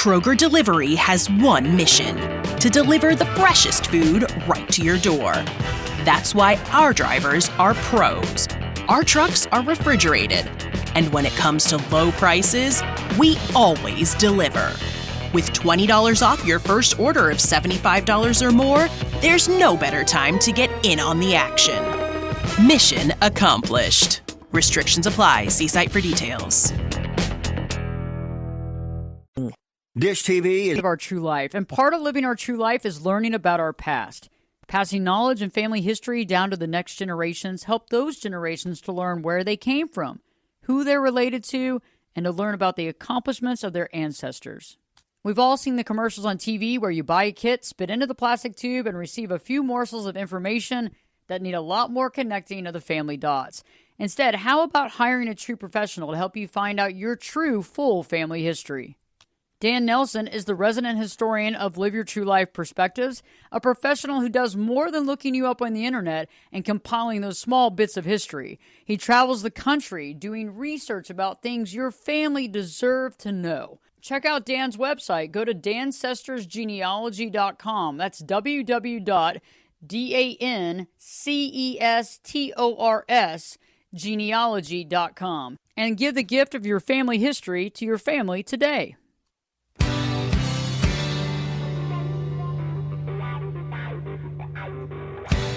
Kroger Delivery has one mission: to deliver the freshest food right to your door. That's why our drivers are pros. Our trucks are refrigerated. And when it comes to low prices, we always deliver. With $20 off your first order of $75 or more, there's no better time to get in on the action. Mission accomplished. Restrictions apply. See site for details. Dish TV is of our true life, and part of living our true life is learning about our past. Passing knowledge and family history down to the next generations help those generations to learn where they came from, who they're related to, and to learn about the accomplishments of their ancestors. We've all seen the commercials on TV where you buy a kit, spit into the plastic tube, and receive a few morsels of information that need a lot more connecting of the family dots. Instead, how about hiring a true professional to help you find out your true, full family history? Dan Nelson is the resident historian of Live Your True Life Perspectives, a professional who does more than looking you up on the internet and compiling those small bits of history. He travels the country doing research about things your family deserve to know. Check out Dan's website. Go to dancestorsgenealogy.com. That's www.dancestors genealogy.com. And give the gift of your family history to your family today.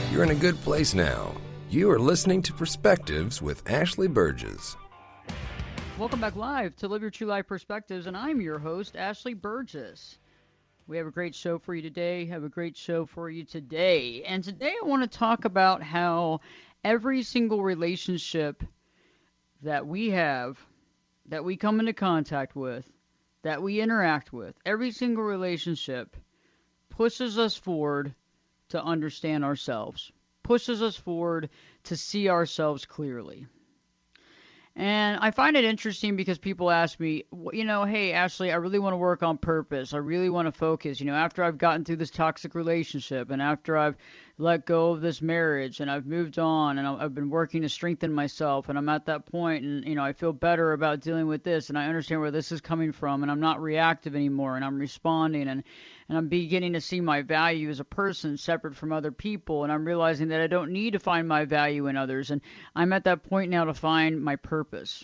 You're in a good place now. You are listening to Perspectives with Ashley Burgess. Welcome back live to Live Your True Life Perspectives, and I'm your host, Ashley Burgess. We have a great show for you today. And today I want to talk about how every single relationship that we have, that we come into contact with, that we interact with, every single relationship pushes us forward to understand ourselves, pushes us forward to see ourselves clearly. And I find it interesting because people ask me, hey, Ashley, I really want to work on purpose. I really want to focus, after I've gotten through this toxic relationship and after I've let go of this marriage and I've moved on and I've been working to strengthen myself and I'm at that point and, I feel better about dealing with this and I understand where this is coming from and I'm not reactive anymore and I'm responding and I'm beginning to see my value as a person separate from other people, and I'm realizing that I don't need to find my value in others, and I'm at that point now to find my purpose.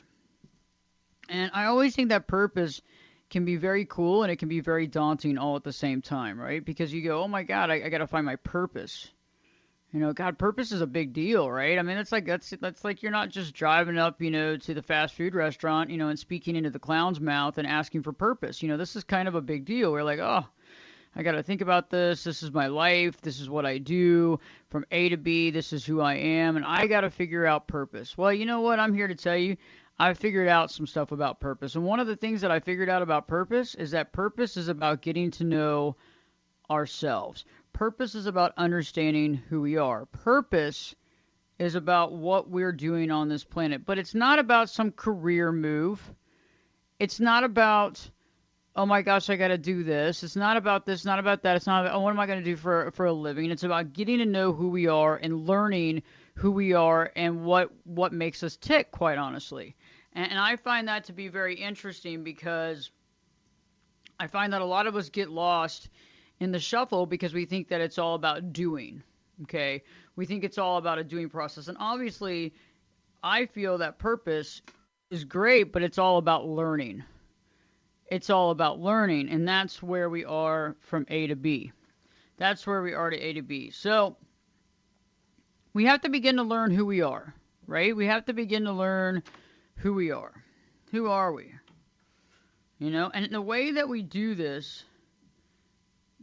And I always think that purpose can be very cool and it can be very daunting all at the same time, right? Because you go, oh my God, I got to find my purpose. God, purpose is a big deal, right? I mean, that's like you're not just driving up, to the fast food restaurant, and speaking into the clown's mouth and asking for purpose. This is kind of a big deal. We're like, oh, I got to think about this. This is my life. This is what I do from A to B. This is who I am. And I got to figure out purpose. Well, you know what? I'm here to tell you, I figured out some stuff about purpose. And one of the things that I figured out about purpose is that purpose is about getting to know ourselves. Purpose is about understanding who we are. Purpose is about what we're doing on this planet. But it's not about some career move. It's not about, oh my gosh, I got to do this. It's not about this, not about that. It's not about, oh, what am I going to do for a living? It's about getting to know who we are and learning who we are and what makes us tick, quite honestly. And I find that to be very interesting because I find that a lot of us get lost in the shuffle because we think that it's all about doing, okay? We think it's all about a doing process. And obviously, I feel that purpose is great, but it's all about learning. It's all about learning, and that's where we are from A to B. That's where we are to A to B. So we have to begin to learn who we are, right? We have to begin to learn who we are. Who are we? And the way that we do this,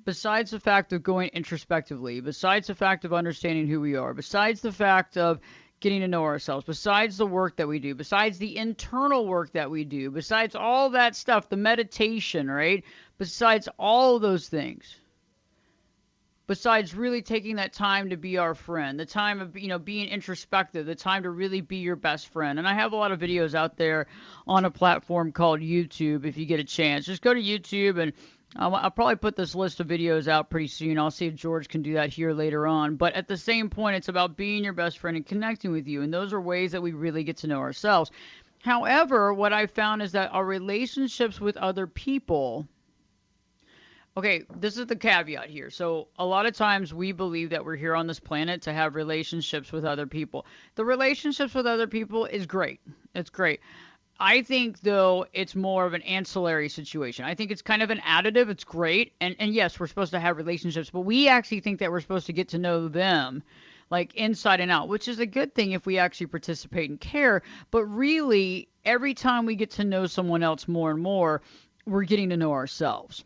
besides the fact of going introspectively, besides the fact of understanding who we are, besides the fact of getting to know ourselves, besides the work that we do, besides the internal work that we do, besides all that stuff, the meditation, right? Besides all of those things, besides really taking that time to be our friend, the time of, being introspective, the time to really be your best friend. And I have a lot of videos out there on a platform called YouTube. If you get a chance, just go to YouTube and I'll probably put this list of videos out pretty soon. I'll see if George can do that here later on. But at the same point, it's about being your best friend and connecting with you. And those are ways that we really get to know ourselves. However, what I found is that our relationships with other people Okay, this is the caveat here. So, a lot of times we believe that we're here on this planet to have relationships with other people. The relationships with other people is great. It's great. I think, though, it's more of an ancillary situation. I think it's kind of an additive. It's great. And yes, we're supposed to have relationships, but we actually think that we're supposed to get to know them like inside and out, which is a good thing if we actually participate and care. But really, every time we get to know someone else more and more, we're getting to know ourselves.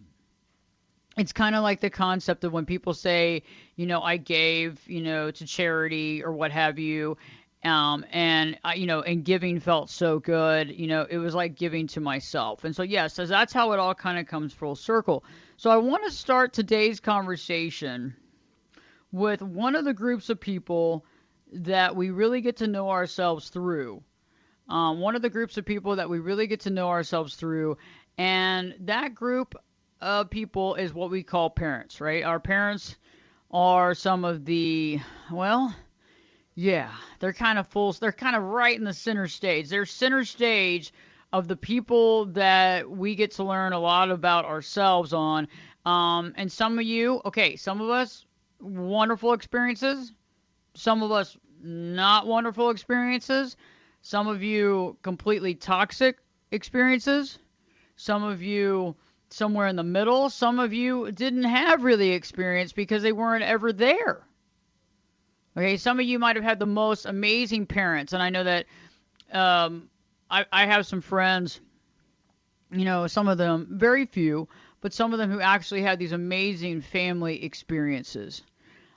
It's kind of like the concept of when people say, I gave, to charity or what have you. And and giving felt so good, it was like giving to myself. And so, yes, so that's how it all kind of comes full circle. So I want to start today's conversation with one of the groups of people that we really get to know ourselves through. One of the groups of people that we really get to know ourselves through. And that group people is what we call parents, right? Our parents are some of the, well, yeah, they're kind of full. They're kind of right in the center stage. They're center stage of the people that we get to learn a lot about ourselves on. And some of you, okay, some of us, wonderful experiences. Some of us, not wonderful experiences. Some of you, completely toxic experiences. Some of you, somewhere in the middle. Some of you didn't have really experience because they weren't ever there. Okay, some of you might have had the most amazing parents, and I know that I have some friends, some of them, very few, but some of them who actually had these amazing family experiences.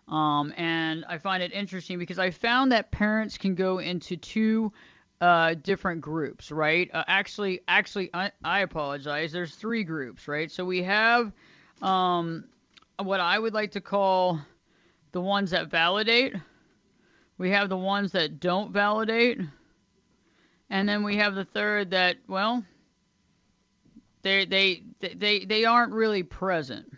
And I find it interesting because I found that parents can go into two different groups, right? Actually, I apologize. There's three groups, right? So we have what I would like to call the ones that validate. We have the ones that don't validate. And then we have the third that, well, they aren't really present.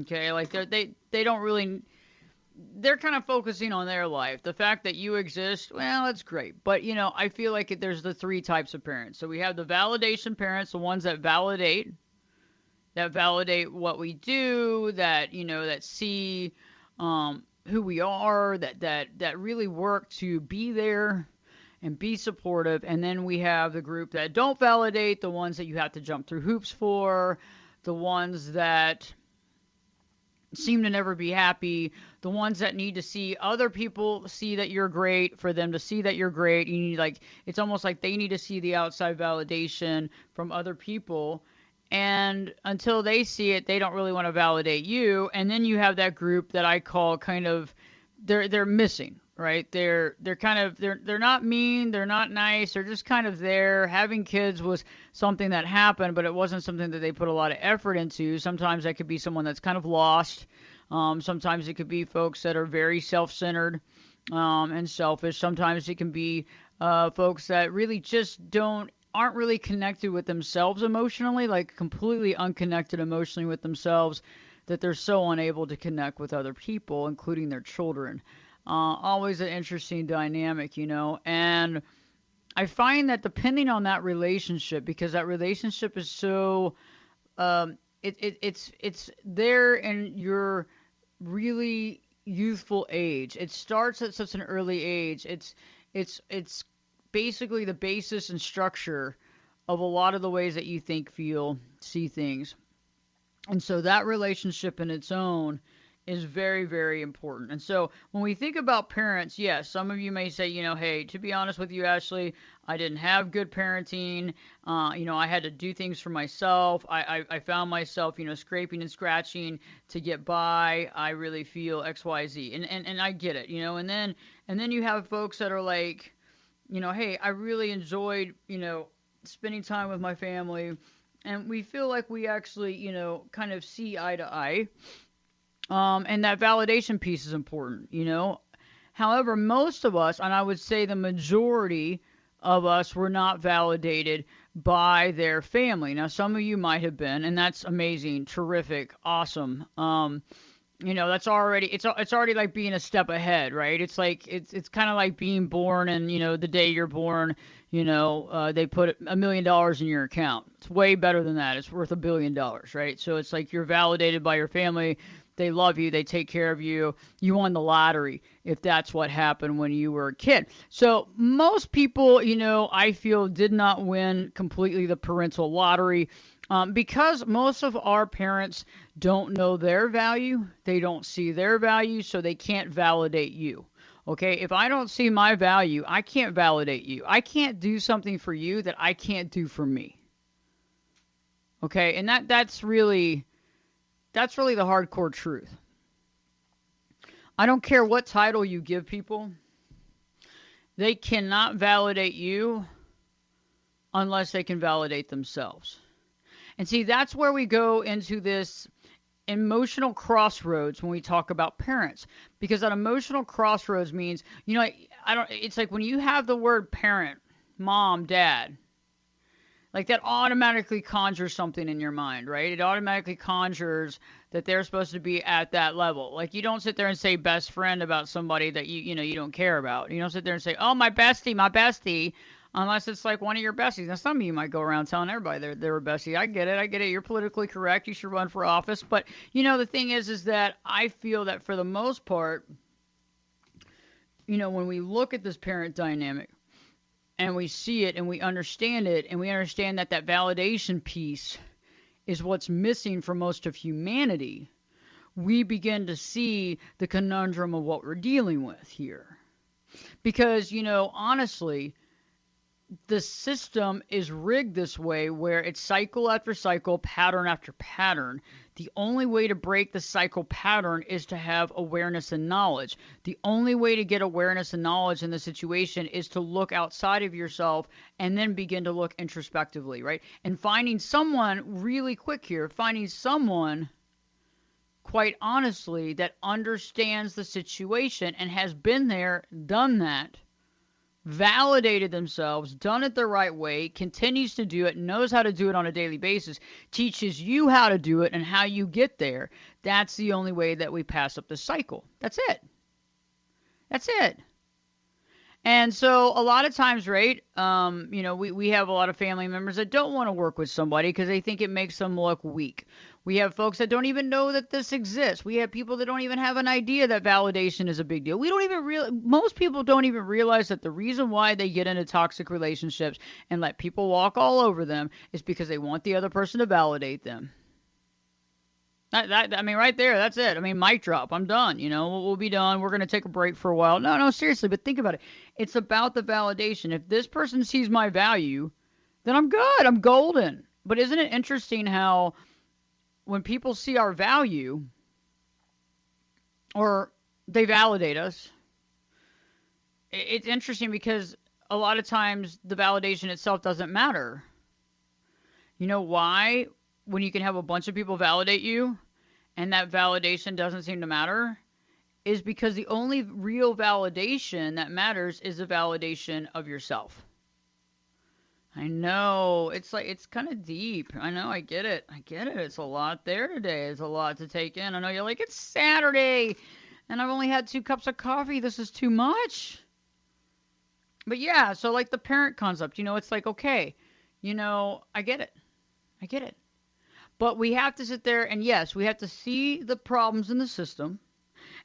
Okay, like they don't really, they're kind of focusing on their life. The fact that you exist, well, that's great. But, I feel like there's the three types of parents. So we have the validation parents, the ones that validate what we do, that see who we are, that really work to be there and be supportive. And then we have the group that don't validate, the ones that you have to jump through hoops for, the ones that seem to never be happy, the ones that need to see other people see that you're great for them to see that you're great. You need, it's almost like they need to see the outside validation from other people. And until they see it, they don't really want to validate you. And then you have that group that I call kind of, they're missing, right? They're not mean, they're not nice, they're just kind of there. Having kids was something that happened, but it wasn't something that they put a lot of effort into. Sometimes that could be someone that's kind of lost. Sometimes it could be folks that are very self-centered and selfish. Sometimes it can be folks that really just aren't really connected with themselves emotionally, like completely unconnected emotionally with themselves, that they're so unable to connect with other people, including their children. Always an interesting dynamic, and I find that depending on that relationship, because that relationship is so, it's there in your really youthful age. It starts at such an early age. It's basically the basis and structure of a lot of the ways that you think, feel, see things. And so that relationship in its own is very, very important. And so when we think about parents, yes, some of you may say, hey, to be honest with you, Ashley, I didn't have good parenting. I had to do things for myself. I found myself, scraping and scratching to get by. I really feel X, Y, Z. And I get it, and then you have folks that are like, hey, I really enjoyed, spending time with my family. And we feel like we actually, kind of see eye to eye. And that validation piece is important, However, most of us, and I would say the majority of us, were not validated by their family. Now, some of you might have been, and that's amazing, terrific, awesome. That's already, it's already like being a step ahead, right? It's like, it's kind of like being born and, the day you're born, They put $1 million in your account. It's way better than that. It's worth $1 billion, right? So it's like you're validated by your family. They love you. They take care of you. You won the lottery if that's what happened when you were a kid. So most people, I feel did not win completely the parental lottery because most of our parents don't know their value. They don't see their value, so they can't validate you. Okay, if I don't see my value, I can't validate you. I can't do something for you that I can't do for me. Okay, and that's really the hardcore truth. I don't care what title you give people. They cannot validate you unless they can validate themselves. And see, that's where we go into this emotional crossroads when we talk about parents, because that emotional crossroads means, it's like when you have the word parent, mom, dad, like that automatically conjures something in your mind, right? It automatically conjures that they're supposed to be at that level. Like you don't sit there and say best friend about somebody that you don't care about. You don't sit there and say, oh, my bestie, unless it's like one of your besties. Now, some of you might go around telling everybody they're a bestie. I get it. You're politically correct. You should run for office. But, the thing is that I feel that for the most part, when we look at this parent dynamic and we see it and we understand it and we understand that validation piece is what's missing for most of humanity, we begin to see the conundrum of what we're dealing with here. Because, honestly, the system is rigged this way where it's cycle after cycle, pattern after pattern. The only way to break the cycle pattern is to have awareness and knowledge. The only way to get awareness and knowledge in the situation is to look outside of yourself and then begin to look introspectively, right? And finding someone really quick here, quite honestly, that understands the situation and has been there, done that, validated themselves, done it the right way, continues to do it, knows how to do it on a daily basis, teaches you how to do it and how you get there. That's the only way that we pass up the cycle. That's it. And so a lot of times, right, we have a lot of family members that don't want to work with somebody because they think it makes them look weak. We have folks that don't even know that this exists. We have people that don't even have an idea that validation is a big deal. Most people don't even realize that the reason why they get into toxic relationships and let people walk all over them is because they want the other person to validate them. Right there, that's it. Mic drop. I'm done. We'll be done. We're going to take a break for a while. No, seriously, but think about it. It's about the validation. If this person sees my value, then I'm good. I'm golden. But isn't it interesting how when people see our value or they validate us, it's interesting because a lot of times the validation itself doesn't matter. You know why? When you can have a bunch of people validate you and that validation doesn't seem to matter, is because the only real validation that matters is the validation of yourself. I know, it's kind of deep. I know, I get it. It's a lot there today. It's a lot to take in. I know you're like, it's Saturday and I've only had 2 cups of coffee. This is too much. But yeah, so like the parent concept, it's like, okay, I get it. But we have to sit there and yes, we have to see the problems in the system.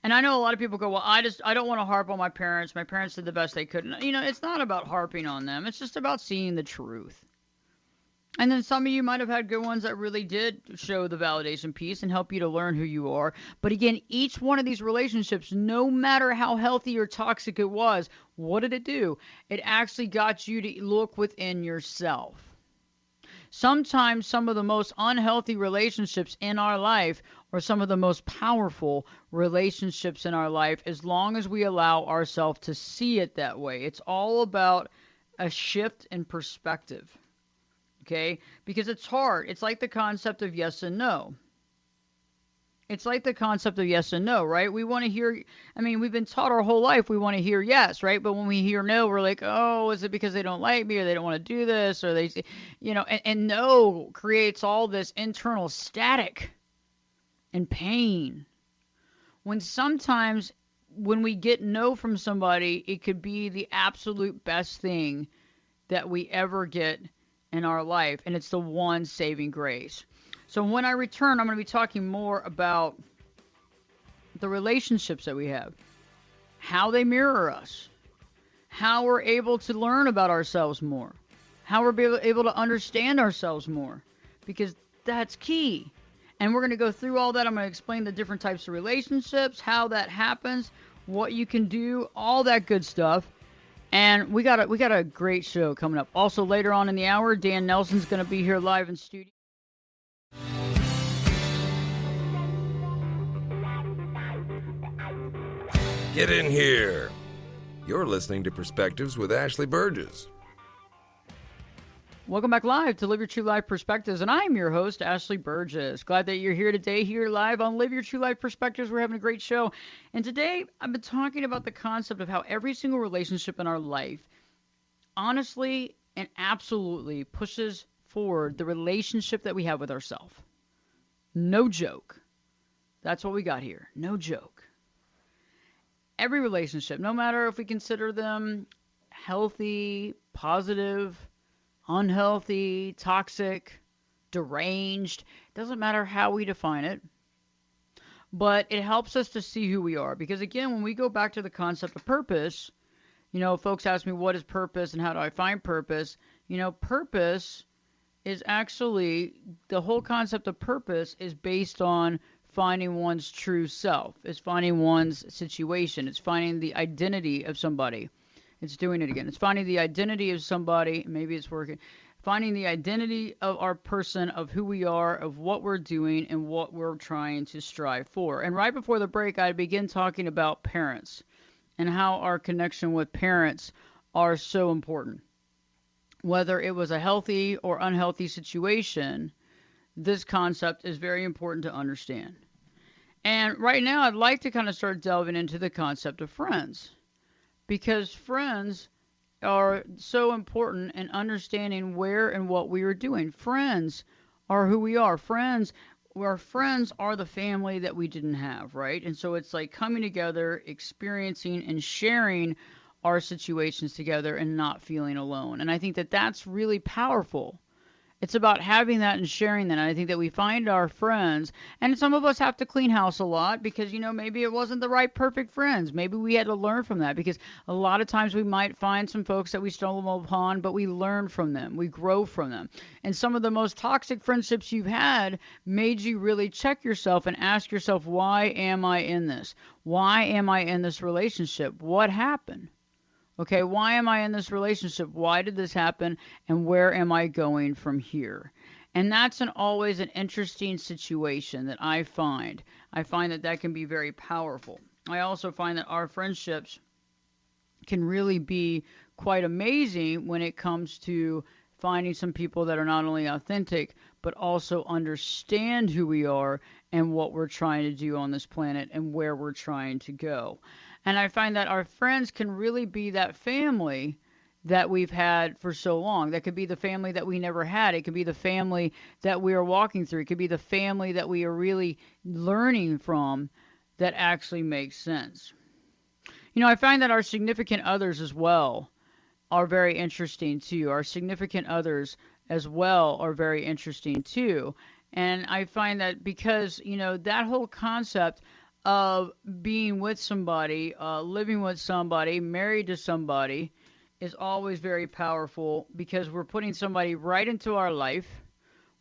And I know a lot of people go, well, I don't want to harp on my parents. My parents did the best they could. It's not about harping on them. It's just about seeing the truth. And then some of you might have had good ones that really did show the validation piece and help you to learn who you are. But again, each one of these relationships, no matter how healthy or toxic it was, what did it do? It actually got you to look within yourself. Sometimes some of the most unhealthy relationships in our life are some of the most powerful relationships in our life, as long as we allow ourselves to see it that way. It's all about a shift in perspective, okay? Because it's hard. It's like the concept of yes and no. Right? We want to hear, we've been taught our whole life we want to hear yes, right? But when we hear no, we're like, oh, is it because they don't like me or they don't want to do this or they, and no creates all this internal static and pain. When sometimes when we get no from somebody, it could be the absolute best thing that we ever get in our life, and it's the one saving grace. So when I return, I'm going to be talking more about the relationships that we have, how they mirror us, how we're able to learn about ourselves more, how we're able to understand ourselves more, because that's key. And we're going to go through all that. I'm going to explain the different types of relationships, how that happens, what you can do, all that good stuff. And we got a great show coming up. Also later on in the hour, Dan Nelson's going to be here live in studio. Get in here. You're listening to Perspectives with Ashley Burgess. Welcome back live to Live Your True Life Perspectives, and I'm your host, Ashley Burgess. Glad that you're here today, here live on Live Your True Life Perspectives. We're having a great show. And today, I've been talking about the concept of how every single relationship in our life honestly and absolutely pushes forward the relationship that we have with ourselves. No joke. That's what we got here. No joke. Every relationship, no matter if we consider them healthy, positive, unhealthy, toxic, deranged, doesn't matter how we define it, but it helps us to see who we are. Because again, when we go back to the concept of purpose, folks ask me, what is purpose and how do I find purpose? Purpose is actually, the whole concept of purpose is based on finding one's true self. It's finding one's situation. It's finding the identity of somebody. It's doing it again. It's finding the identity of somebody. Maybe it's working. Finding the identity of our person, of who we are, of what we're doing, and what we're trying to strive for. And right before the break, I begin talking about parents and how our connection with parents are so important. Whether it was a healthy or unhealthy situation, this concept is very important to understand. And right now, I'd like to kind of start delving into the concept of friends, because friends are so important in understanding where and what we are doing. Friends are who we are. Our friends are the family that we didn't have, right? And so it's like coming together, experiencing and sharing our situations together and not feeling alone. And I think that that's really powerful. It's about having that and sharing that. And I think that we find our friends, and some of us have to clean house a lot because, maybe it wasn't the right perfect friends. Maybe we had to learn from that, because a lot of times we might find some folks that we stumble upon, but we learn from them. We grow from them. And some of the most toxic friendships you've had made you really check yourself and ask yourself, why am I in this? Why am I in this relationship? What happened? Okay, why am I in this relationship? Why did this happen? And where am I going from here? And that's always an interesting situation that I find. I find that can be very powerful. I also find that our friendships can really be quite amazing when it comes to finding some people that are not only authentic, but also understand who we are and what we're trying to do on this planet and where we're trying to go. And I find that our friends can really be that family that we've had for so long. That could be the family that we never had. It could be the family that we are walking through. It could be the family that we are really learning from that actually makes sense. I find that our significant others as well are very interesting too. Our significant others as well are very interesting too. And I find that because, that whole concept of being with somebody, living with somebody, married to somebody, is always very powerful, because we're putting somebody right into our life.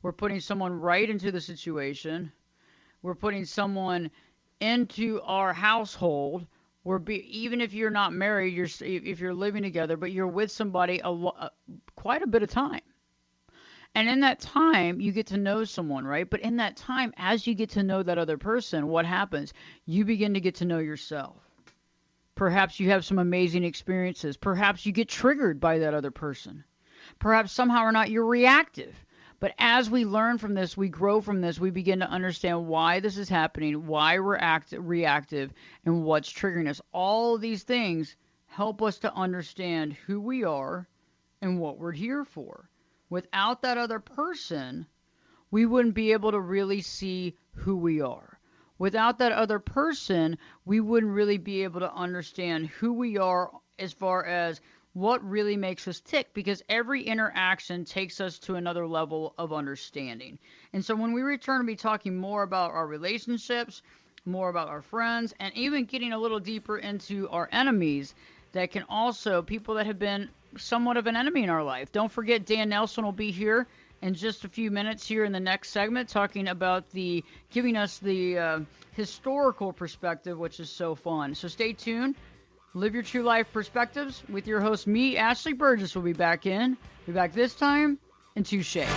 We're putting someone right into the situation. We're putting someone into our household. Even if you're not married, if you're living together, but you're with somebody quite a bit of time. And in that time, you get to know someone, right? But in that time, as you get to know that other person, what happens? You begin to get to know yourself. Perhaps you have some amazing experiences. Perhaps you get triggered by that other person. Perhaps somehow or not you're reactive. But as we learn from this, we grow from this, we begin to understand why this is happening, why we're reactive, and what's triggering us. All of these things help us to understand who we are and what we're here for. Without that other person, we wouldn't be able to really see who we are. Without that other person, we wouldn't really be able to understand who we are as far as what really makes us tick, because every interaction takes us to another level of understanding. And so when we return to be talking more about our relationships, more about our friends, and even getting a little deeper into our enemies, that can also, people that have been somewhat of an enemy in our life. Don't forget, Dan Nelson will be here in just a few minutes here in the next segment, talking about giving us the historical perspective, which is so fun. So stay tuned. Live Your True Life Perspectives with your host, me, Ashley Burgess, will be back this time in 2 shades.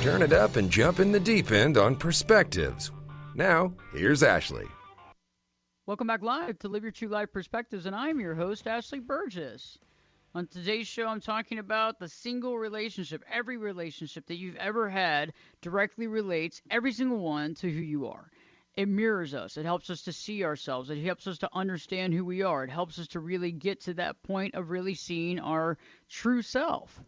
Turn it up and jump in the deep end on Perspectives. Now, here's Ashley. Welcome back live to Live Your True Life Perspectives, and I'm your host, Ashley Burgess. On today's show, I'm talking about the single relationship. Every relationship that you've ever had directly relates, every single one, to who you are. It mirrors us. It helps us to see ourselves. It helps us to understand who we are. It helps us to really get to that point of really seeing our true self.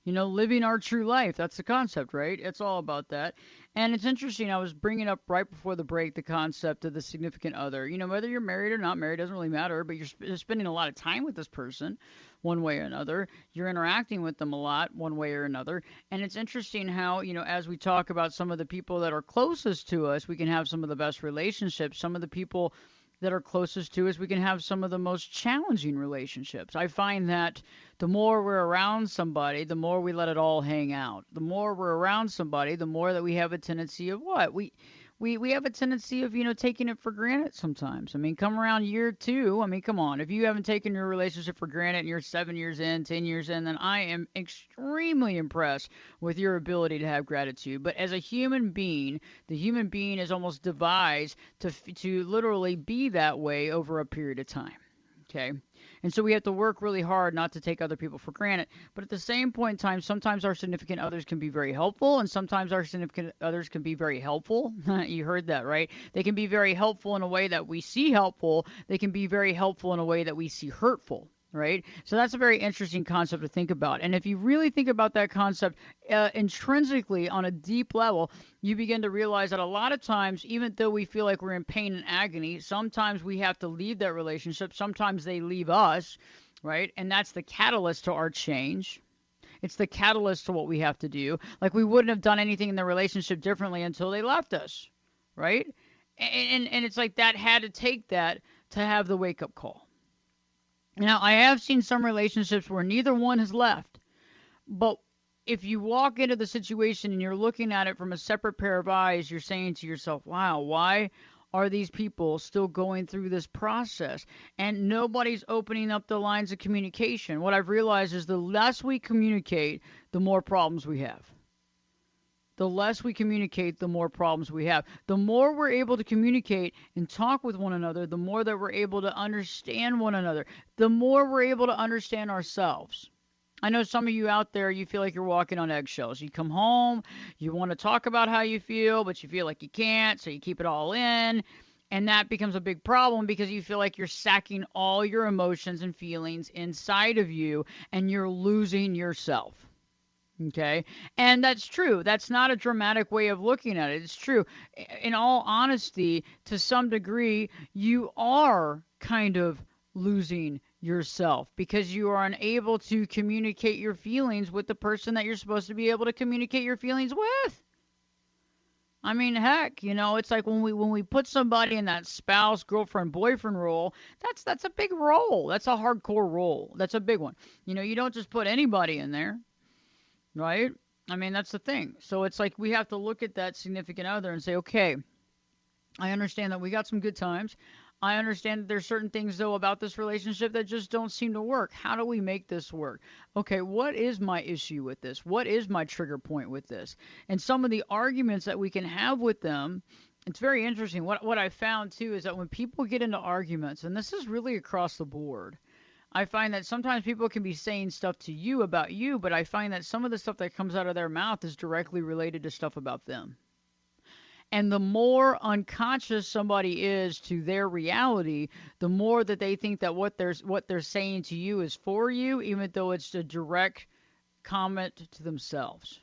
You know, living our true life. That's the concept, right? It's all about that. And it's interesting. I was bringing up right before the break the concept of the significant other. You know, whether you're married or not married doesn't really matter, but you're spending a lot of time with this person one way or another. You're interacting with them a lot one way or another. And it's interesting how, you know, as we talk about some of the people that are closest to us, we can have some of the best relationships. Some of the people that are closest to us, we can have some of the most challenging relationships. I find that the more we're around somebody, the more we let it all hang out. The more we're around somebody, the more that we have a tendency of what? We have a tendency of, you know, taking it for granted sometimes. I mean, come around year 2. I mean, come on. If you haven't taken your relationship for granted and you're 7 years in, 10 years in, then I am extremely impressed with your ability to have gratitude. But as a human being, the human being is almost devised to literally be that way over a period of time. Okay? And so we have to work really hard not to take other people for granted. But at the same point in time, sometimes our significant others can be very helpful, and sometimes our significant others can be very helpful. You heard that, right? They can be very helpful in a way that we see helpful. They can be very helpful in a way that we see hurtful. Right? So that's a very interesting concept to think about. And if you really think about that concept intrinsically on a deep level, you begin to realize that a lot of times, even though we feel like we're in pain and agony, sometimes we have to leave that relationship. Sometimes they leave us, right? And that's the catalyst to our change. It's the catalyst to what we have to do. Like, we wouldn't have done anything in the relationship differently until they left us, right? And it's like that had to take that to have the wake-up call. Now, I have seen some relationships where neither one has left, but if you walk into the situation and you're looking at it from a separate pair of eyes, you're saying to yourself, wow, why are these people still going through this process? And nobody's opening up the lines of communication. What I've realized is the less we communicate, the more problems we have. The less we communicate, the more problems we have. The more we're able to communicate and talk with one another, the more that we're able to understand one another, the more we're able to understand ourselves. I know some of you out there, you feel like you're walking on eggshells. You come home, you want to talk about how you feel, but you feel like you can't, so you keep it all in. And that becomes a big problem because you feel like you're sacking all your emotions and feelings inside of you, and you're losing yourself. Okay. And that's true. That's not a dramatic way of looking at it. It's true. In all honesty, to some degree, you are kind of losing yourself because you are unable to communicate your feelings with the person that you're supposed to be able to communicate your feelings with. I mean, heck, you know, it's like when we put somebody in that spouse, girlfriend, boyfriend role, that's a big role. That's a hardcore role. That's a big one. You know, you don't just put anybody in there. Right? I mean, that's the thing. So it's like we have to look at that significant other and say, okay, I understand that we got some good times. I understand that there's certain things, though, about this relationship that just don't seem to work. How do we make this work? Okay, what is my issue with this? What is my trigger point with this? And some of the arguments that we can have with them, it's very interesting. What I found, too, is that when people get into arguments, and this is really across the board, I find that sometimes people can be saying stuff to you about you, but I find that some of the stuff that comes out of their mouth is directly related to stuff about them. And the more unconscious somebody is to their reality, the more that they think that what they're saying to you is for you, even though it's a direct comment to themselves.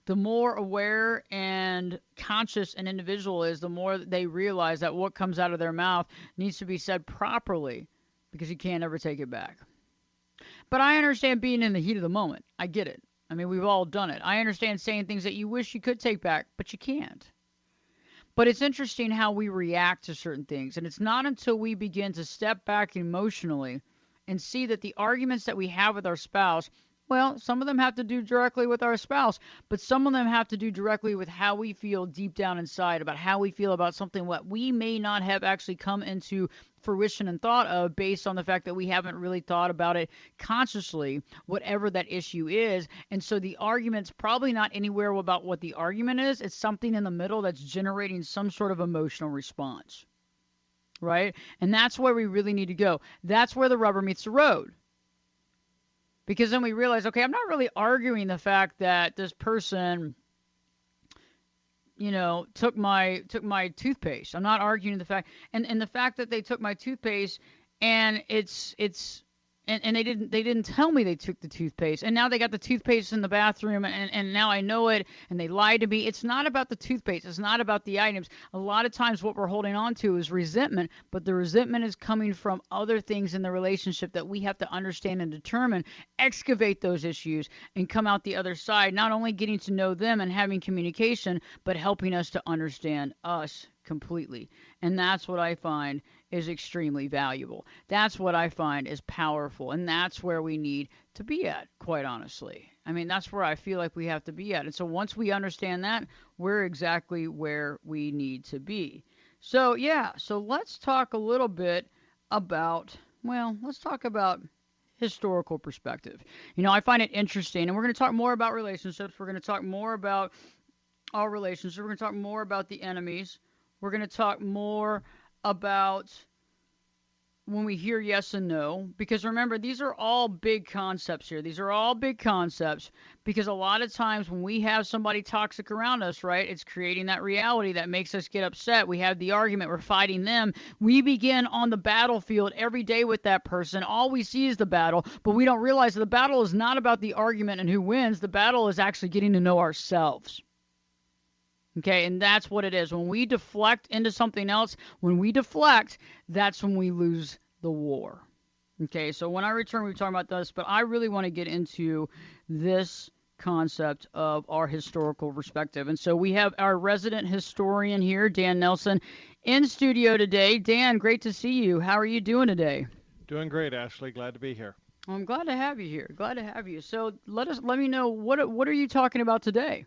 the more aware and conscious an individual is, the more they realize that what comes out of their mouth needs to be said properly, because you can't ever take it back. But I understand being in the heat of the moment. I get it. I mean, we've all done it. I understand saying things that you wish you could take back, but you can't. But it's interesting how we react to certain things. And it's not until we begin to step back emotionally and see that the arguments that we have with our spouse, well, some of them have to do directly with our spouse, but some of them have to do directly with how we feel deep down inside about how we feel about something what we may not have actually come into fruition and thought of, based on the fact that we haven't really thought about it consciously, whatever that issue is. And so the argument's probably not anywhere about what the argument is. It's something in the middle that's generating some sort of emotional response, right? And that's where we really need to go. That's where the rubber meets the road. Because then we realize, okay, I'm not really arguing the fact that this person, took my toothpaste. I'm not arguing the fact, and the fact that they took my toothpaste, and and they didn't tell me they took the toothpaste, and now they got the toothpaste in the bathroom, and now I know it, and they lied to me. It's not about the toothpaste. It's not about the items. A lot of times what we're holding on to is resentment, but the resentment is coming from other things in the relationship that we have to understand and determine, excavate those issues, and come out the other side, not only getting to know them and having communication, but helping us to understand us completely. And that's what I find is extremely valuable. That's what I find is powerful. And that's where we need to be at, quite honestly. I mean, that's where I feel like we have to be at. And so once we understand that, we're exactly where we need to be. So, so let's talk a little bit about, let's talk about historical perspective. I find it interesting. And we're going to talk more about relationships. We're going to talk more about our relationships. We're going to talk more about the enemies. We're going to talk more about when we hear yes and no, because remember, these are all big concepts here. These are all big concepts, because a lot of times when we have somebody toxic around us, right, it's creating that reality that makes us get upset. We have the argument. We're fighting them. We begin on the battlefield every day with that person. All we see is the battle, but we don't realize that the battle is not about the argument and who wins. The battle is actually getting to know ourselves. Okay, and that's what it is. When we deflect into something else, that's when we lose the war. Okay, so when I return, we're talking about this, but I really want to get into this concept of our historical perspective. And so we have our resident historian here, Dan Nelson, in studio today. Dan, great to see you. How are you doing today? Doing great, Ashley. Glad to be here. Well, I'm glad to have you here. Glad to have you. So let me know, what are you talking about today?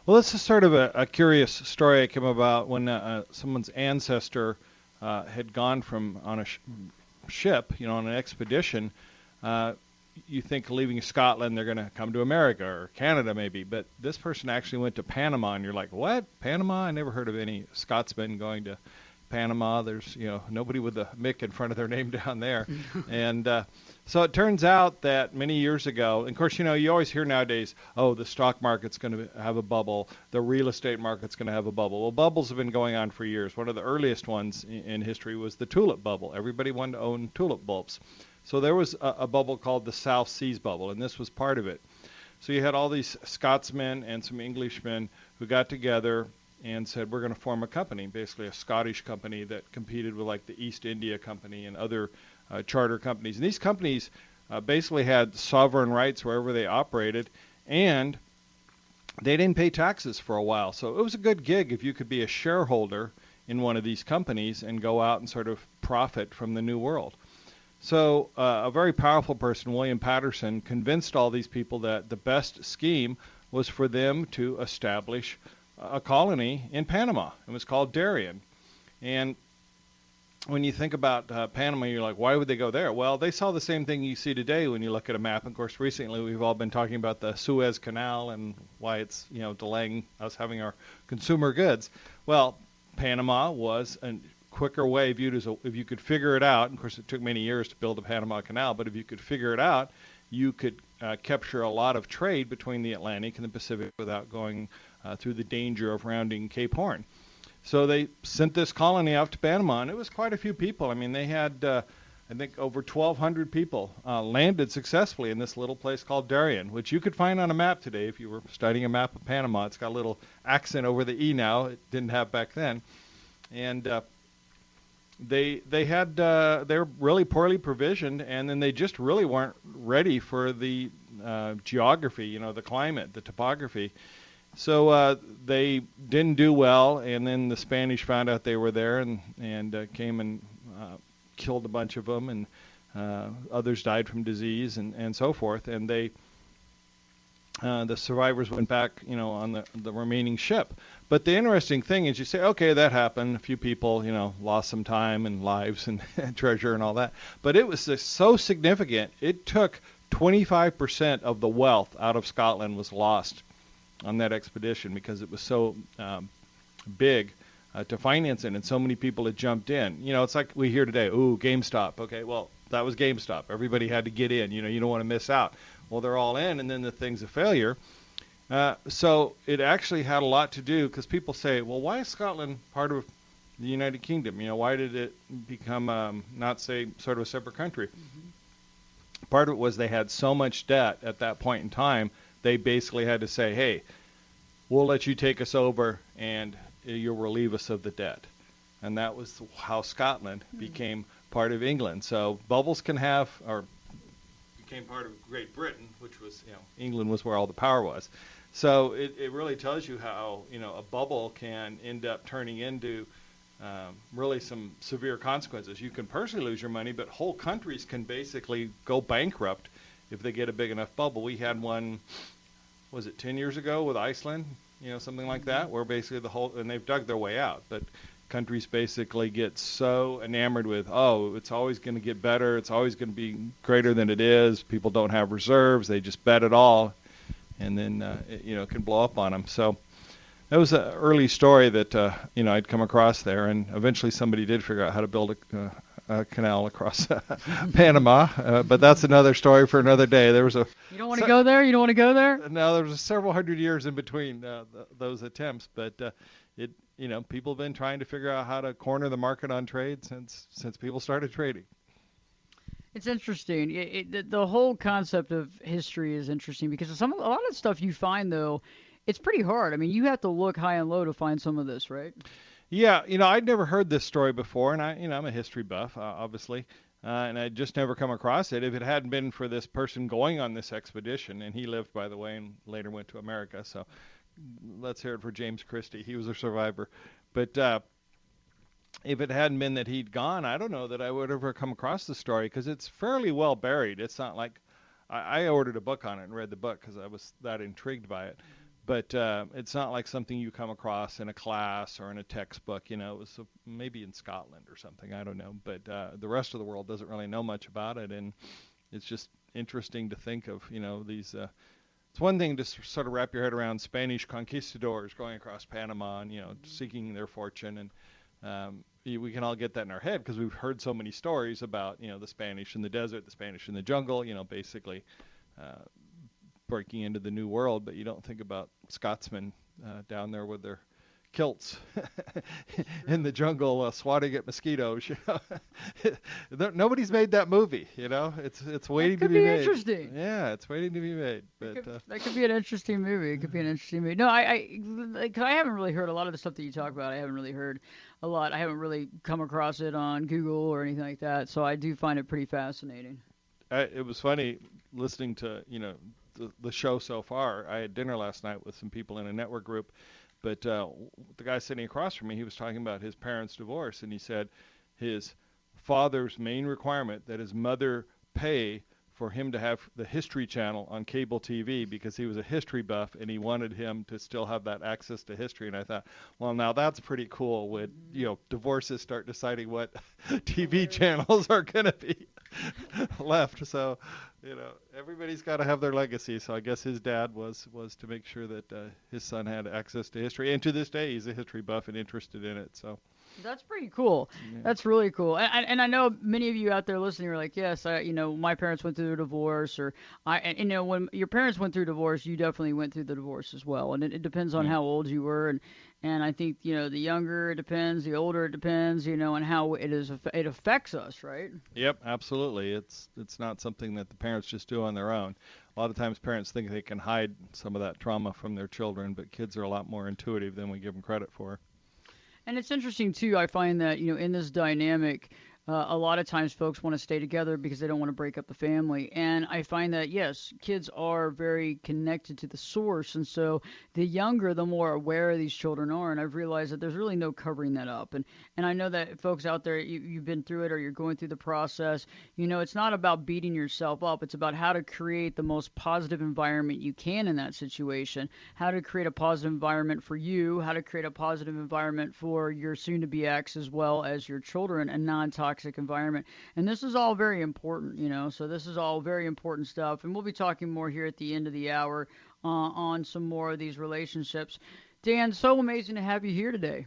Well, this is sort of a curious story I came about when someone's ancestor had gone on a ship, on an expedition. You think leaving Scotland, they're going to come to America or Canada maybe, but this person actually went to Panama, and you're like, what? Panama? I never heard of any Scotsmen going to Panama. There's, nobody with a Mick in front of their name down there. And so it turns out that many years ago, and of course, you always hear nowadays, oh, the stock market's going to have a bubble, the real estate market's going to have a bubble. Well, bubbles have been going on for years. One of the earliest ones in history was the tulip bubble. Everybody wanted to own tulip bulbs. So there was a bubble called the South Seas bubble, and this was part of it. So you had all these Scotsmen and some Englishmen who got together and said, we're going to form a company, basically a Scottish company that competed with like the East India Company and other charter companies. And these companies basically had sovereign rights wherever they operated, and they didn't pay taxes for a while. So it was a good gig if you could be a shareholder in one of these companies and go out and sort of profit from the new world. So a very powerful person, William Patterson, convinced all these people that the best scheme was for them to establish a colony in Panama. It was called Darien. And when you think about Panama, you're like, why would they go there? Well, they saw the same thing you see today when you look at a map. Of course, recently we've all been talking about the Suez Canal and why it's, delaying us having our consumer goods. Well, Panama was a quicker way viewed as if you could figure it out. Of course, it took many years to build the Panama Canal, but if you could figure it out, you could capture a lot of trade between the Atlantic and the Pacific without going through the danger of rounding Cape Horn. So they sent this colony out to Panama, and it was quite a few people. I mean, they had, I I think over 1,200 people landed successfully in this little place called Darien, which you could find on a map today if you were studying a map of Panama. It's got a little accent over the E now. It didn't have back then. And they were really poorly provisioned, and then they just really weren't ready for the geography, the climate, the topography. So they didn't do well, and then the Spanish found out they were there and came and killed a bunch of them, and others died from disease and so forth. And the survivors went back, on the remaining ship. But the interesting thing is, you say, okay, that happened. A few people, lost some time and lives and treasure and all that. But it was so significant. It took 25% of the wealth out of Scotland was lost on that expedition because it was so big to finance it, and so many people had jumped in. It's like we hear today, ooh, GameStop. Okay, well, that was GameStop. Everybody had to get in. You don't want to miss out. Well, they're all in, and then the thing's a failure. So it actually had a lot to do, because people say, well, why is Scotland part of the United Kingdom? Why did it become not, say, sort of a separate country? Mm-hmm. Part of it was they had so much debt at that point in time, they basically had to say, hey, we'll let you take us over, and you'll relieve us of the debt. And that was how Scotland became part of England. So bubbles became part of Great Britain, which was, England was where all the power was. So it really tells you how, a bubble can end up turning into really some severe consequences. You can personally lose your money, but whole countries can basically go bankrupt if they get a big enough bubble. We had one, was it 10 years ago with Iceland, something like that, where basically and they've dug their way out, but countries basically get so enamored with, it's always going to get better, it's always going to be greater than it is, people don't have reserves, they just bet it all, and then it can blow up on them. So that was an early story that I'd come across there, and eventually somebody did figure out how to build a canal across Panama, but that's another story for another day. There was You don't want to go there? You don't want to go there? No, there was several hundred years in between those attempts, but people have been trying to figure out how to corner the market on trade since people started trading. It's interesting. The whole concept of history is interesting because a lot of stuff you find, though, it's pretty hard. I mean, you have to look high and low to find some of this, right? Yeah, I'd never heard this story before, and I'm a history buff, obviously, and I'd just never come across it. If it hadn't been for this person going on this expedition, and he lived, by the way, and later went to America, so let's hear it for James Christie. He was a survivor. But if it hadn't been that he'd gone, I don't know that I would ever come across the story, because it's fairly well buried. It's not like I ordered a book on it and read the book because I was that intrigued by it. But it's not like something you come across in a class or in a textbook. It was maybe in Scotland or something. I don't know. But the rest of the world doesn't really know much about it. And it's just interesting to think of, these. It's one thing to sort of wrap your head around Spanish conquistadors going across Panama and, seeking their fortune. And we can all get that in our head because we've heard so many stories about, the Spanish in the desert, the Spanish in the jungle, basically breaking into the New World, but you don't think about Scotsmen down there with their kilts in the jungle swatting at mosquitoes. Nobody's made that movie. It's waiting to be made. Interesting. Yeah, it's waiting to be made. But that could be an interesting movie. It could be an interesting movie. No, I haven't really heard a lot of the stuff that you talk about. I haven't really heard a lot. I haven't really come across it on Google or anything like that. So I do find it pretty fascinating. It was funny listening to the show so far. I had dinner last night with some people in a network group, but the guy sitting across from me, he was talking about his parents' divorce, and he said his father's main requirement that his mother pay for him to have the History Channel on cable TV because he was a history buff and he wanted him to still have that access to history. And I thought, well, now that's pretty cool when, divorces start deciding what TV channels are going to be left. So, everybody's got to have their legacy. So I guess his dad was to make sure that his son had access to history. And to this day, he's a history buff and interested in it. So That's pretty cool. Yeah. That's really cool. And I know many of you out there listening are like, yes, my parents went through a divorce, or when your parents went through divorce, you definitely went through the divorce as well. And it depends on Yeah. how old you were, and I think the younger it depends, the older it depends, and how it affects us, right? Yep, absolutely. It's not something that the parents just do on their own. A lot of times parents think they can hide some of that trauma from their children, but kids are a lot more intuitive than we give them credit for. And it's interesting too. I find that in this dynamic, a lot of times folks want to stay together because they don't want to break up the family. And I find that yes, kids are very connected to the source, and so the younger, the more aware these children are. And I've realized that there's really no covering that up. And I know that folks out there, you've been through it or you're going through the process. It's not about beating yourself up. It's about how to create the most positive environment you can in that situation. How to create a positive environment for you. How to create a positive environment for your soon-to-be ex as well as your children, and non-toxic environment. And this is all very important, so this is all very important stuff. And we'll be talking more here at the end of the hour on some more of these relationships. Dan, so amazing to have you here today.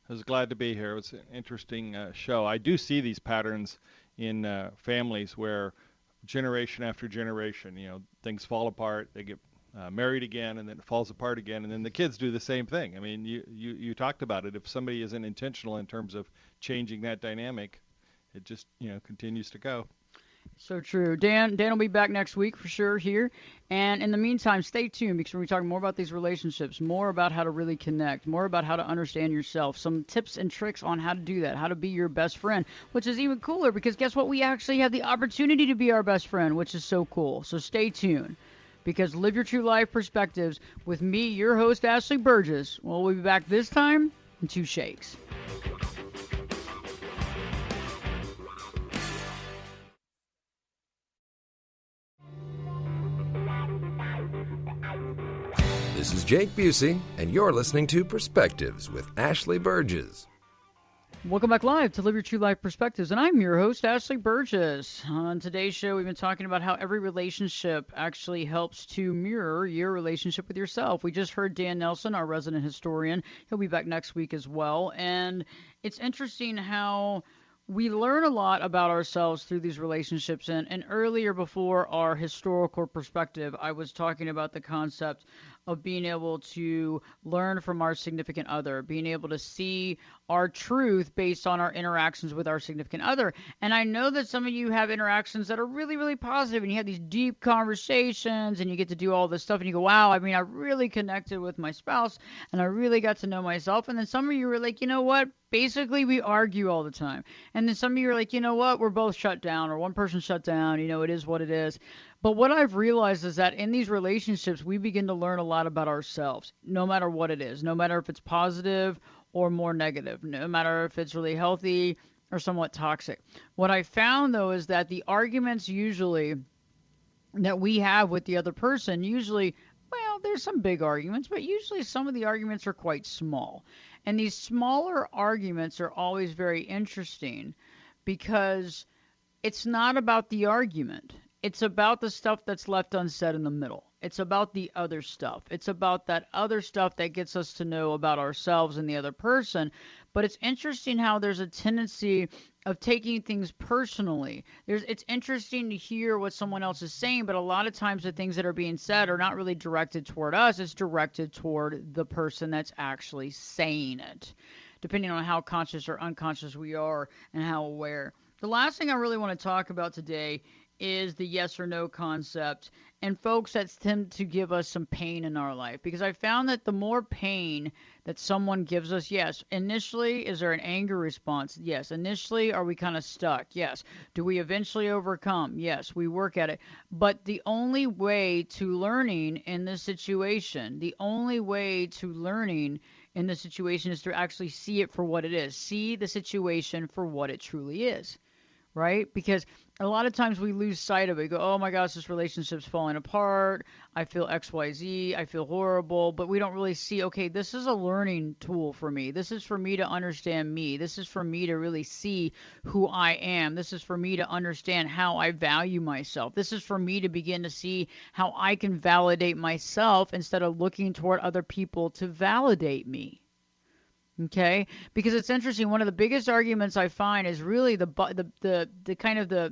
I was glad to be here. It was an interesting show. I do see these patterns in families where generation after generation, things fall apart, they get married again, and then it falls apart again, and then the kids do the same thing. I mean, you talked about it. If somebody isn't intentional in terms of changing that dynamic, it just continues to go. So true. Dan will be back next week for sure here. And in the meantime, stay tuned because we're going to be talking more about these relationships, more about how to really connect, more about how to understand yourself, some tips and tricks on how to do that, how to be your best friend, which is even cooler because guess what? We actually have the opportunity to be our best friend, which is so cool. So stay tuned because Live Your True Life Perspectives with me, your host, Ashley Burgess. Well, we'll be back this time in 2 shakes. This is Jake Busey, and you're listening to Perspectives with Ashley Burgess. Welcome back live to Live Your True Life Perspectives, and I'm your host, Ashley Burgess. On today's show, we've been talking about how every relationship actually helps to mirror your relationship with yourself. We just heard Dan Nelson, our resident historian. He'll be back next week as well, and it's interesting how we learn a lot about ourselves through these relationships. And earlier, before our historical perspective, I was talking about the concept of being able to learn from our significant other, being able to see our truth based on our interactions with our significant other. And I know that some of you have interactions that are really, really positive, and you have these deep conversations, and you get to do all this stuff, and you go, wow, I mean, I really connected with my spouse, and I really got to know myself. And then some of you are like, you know what? Basically, we argue all the time. And then some of you are like, you know what? We're both shut down, or one person shut down. It is what it is. But what I've realized is that in these relationships, we begin to learn a lot about ourselves, no matter what it is, no matter if it's positive or more negative, no matter if it's really healthy or somewhat toxic. What I found, though, is that the arguments usually that we have with the other person, well, there's some big arguments, but usually some of the arguments are quite small. And these smaller arguments are always very interesting because it's not about the argument. It's about the stuff that's left unsaid in the middle. It's about the other stuff. It's about that other stuff that gets us to know about ourselves and the other person. But it's interesting how there's a tendency of taking things personally. It's interesting to hear what someone else is saying, but a lot of times the things that are being said are not really directed toward us. It's directed toward the person that's actually saying it, depending on how conscious or unconscious we are and how aware. The last thing I really want to talk about today is the yes or no concept, and folks that tend to give us some pain in our life, because I found that the more pain that someone gives us, yes, initially, is there an anger response? Yes. Initially, are we kind of stuck? Yes. Do we eventually overcome? Yes, we work at it. But the only way to learning in this situation, is to actually see it for what it is. See the situation for what it truly is. Right? Because a lot of times we lose sight of it. We go, oh my gosh, this relationship's falling apart. I feel XYZ. I feel horrible. But we don't really see, okay, this is a learning tool for me. This is for me to understand me. This is for me to really see who I am. This is for me to understand how I value myself. This is for me to begin to see how I can validate myself instead of looking toward other people to validate me. Okay, because it's interesting. One of the biggest arguments I find is really the kind of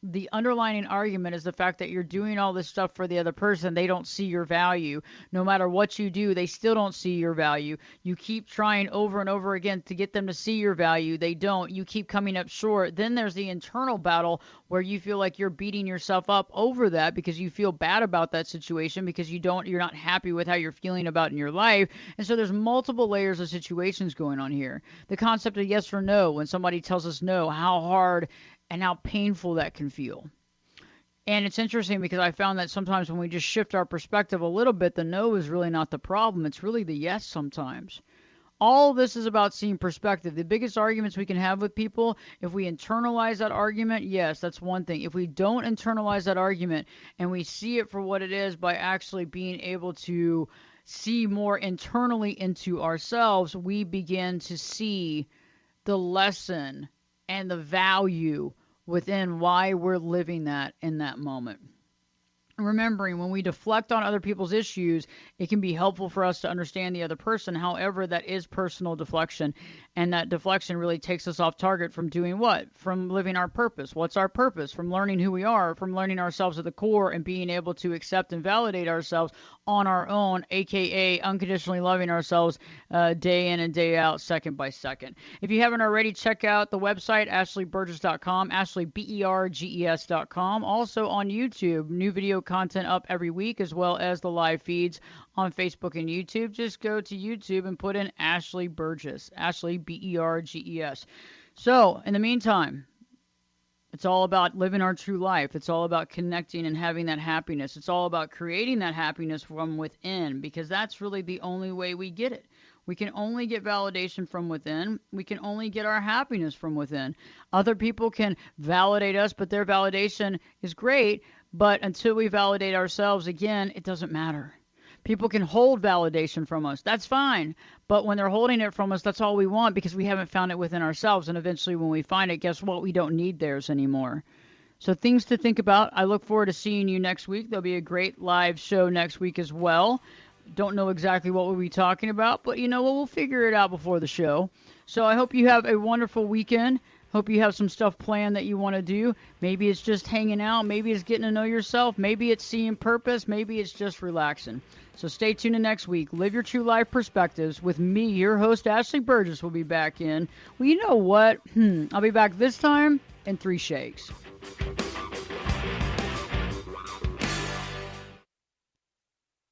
the underlying argument is the fact that you're doing all this stuff for the other person. They don't see your value. No matter what you do, they still don't see your value. You keep trying over and over again to get them to see your value. They don't. You keep coming up short. Then there's the internal battle where you feel like you're beating yourself up over that because you feel bad about that situation because you're not happy with how you're feeling about in your life. And so there's multiple layers of situations going on here. The concept of yes or no, when somebody tells us no, how hard and how painful that can feel. And it's interesting because I found that sometimes when we just shift our perspective a little bit, the no is really not the problem. It's really the yes sometimes. All this is about seeing perspective. The biggest arguments we can have with people, if we internalize that argument, yes, that's one thing. If we don't internalize that argument and we see it for what it is by actually being able to see more internally into ourselves, we begin to see the lesson and the value within why we're living that in that moment. Remembering when we deflect on other people's issues, it can be helpful for us to understand the other person. However, that is personal deflection. And that deflection really takes us off target from doing what? From living our purpose. What's our purpose? From learning who we are, from learning ourselves at the core and being able to accept and validate ourselves on our own, aka unconditionally loving ourselves day in and day out, second by second. If you haven't already, check out the website, ashleyburgess.com, ashleyburgess.com. Also on YouTube, new video content up every week, as well as the live feeds on Facebook and YouTube. Just go to YouTube and put in Ashley Burgess, Ashley Burgess. So, in the meantime, it's all about living our true life. It's all about connecting and having that happiness. It's all about creating that happiness from within, because that's really the only way we get it. We can only get validation from within. We can only get our happiness from within. Other people can validate us, but their validation is great. But until we validate ourselves, again, it doesn't matter. People can hold validation from us. That's fine. But when they're holding it from us, that's all we want because we haven't found it within ourselves. And eventually when we find it, guess what? We don't need theirs anymore. So things to think about. I look forward to seeing you next week. There'll be a great live show next week as well. Don't know exactly what we'll be talking about, but you know what? We'll figure it out before the show. So I hope you have a wonderful weekend. Hope you have some stuff planned that you want to do. Maybe it's just hanging out. Maybe it's getting to know yourself. Maybe it's seeing purpose. Maybe it's just relaxing. So stay tuned in next week. Live your true life perspectives with me, your host, Ashley Burgess, will be back in. Well, you know what? I'll be back this time in 3 shakes.